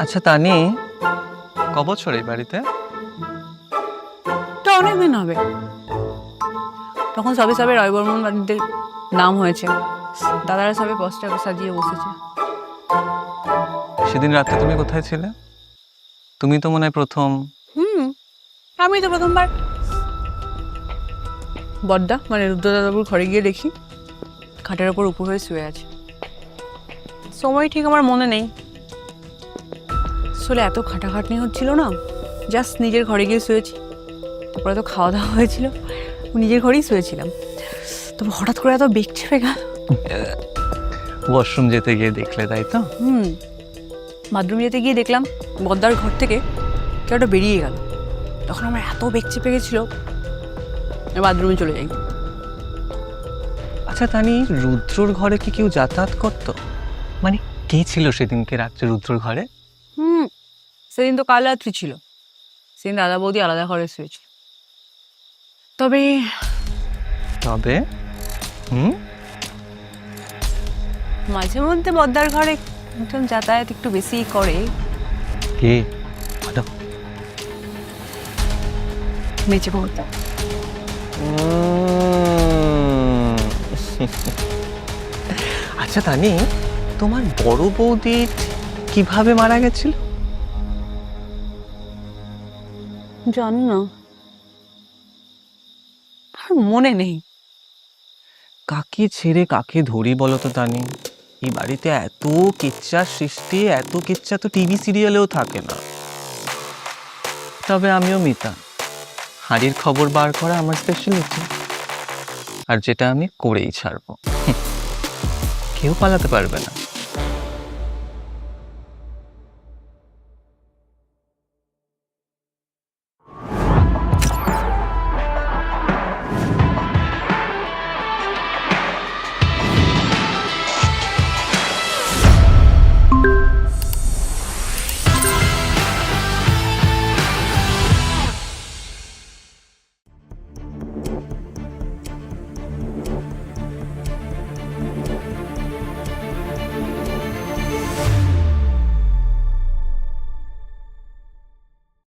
আচ্ছা তানি, ক বছর এই বাড়িতে? তো অনেকদিন হবে। তখন সবে সবে রয় বর্মন বাড়িতে নাম হয়েছে, দাদারা সবে পোস্টার সাজিয়ে বসেছে। সেদিন রাতে তুমি কোথায় ছিলে? তুমি তো মনে হয় প্রথম। আমি তো প্রথমবার বড্ডা মানে রুদ্রদাদাবুর ঘরে গিয়ে দেখি খাটের ওপর উপর হয়ে শুয়ে আছে। সময় ঠিক আমার মনে নেই, আসলে এত খাটাখাটনি হচ্ছিল না, জাস্ট নিজের ঘরে গিয়ে শুয়েছি। তারপরে তো খাওয়া দাওয়া হয়েছিল, নিজের ঘরেই শুয়েছিলাম। তবে হঠাৎ করে এত বেগ চেপে গেল। ওয়াশরুম যেতে গিয়ে দেখলে, তাই তো? বাথরুম যেতে গিয়ে দেখলাম বদ্দার ঘর থেকে কেউ একটা বেরিয়ে গেল। তখন আমার এত বেগ চেপে গেছিল, বাথরুমে চলে যাই। আচ্ছা তানি, রুদ্রর ঘরে কি কেউ যাতায়াত করতো? মানে কে ছিল সেদিনকে রাত্রে রুদ্রর ঘরে? সেদিন তো কাল রাত্রি ছিল, সেদিন দাদা বৌদি আলাদা ঘরে শুয়েছিল। তবে তবে মাঝে মধ্যে বদ্দার ঘরে একজন যাতায়াত একটু বেশিই করে। কে? মেচে বৌদি। আচ্ছা তানি, তোমার বড় বৌদি কিভাবে মারা গেছিল? জানি না, আর মনে নেই। কাকে ছেড়ে কাকে ধরি বলো তো তানি? এই বাড়িতে এত কিচ্ছার সৃষ্টি, এত কিচ্ছা তো টিভি সিরিয়ালেও থাকে না। তবে আমিও মিতা, হাড়ির খবর বার করা আমার স্পেশালিটি, আর যেটা আমি করেই ছাড়বো। কেউ পালাতে পারবে না।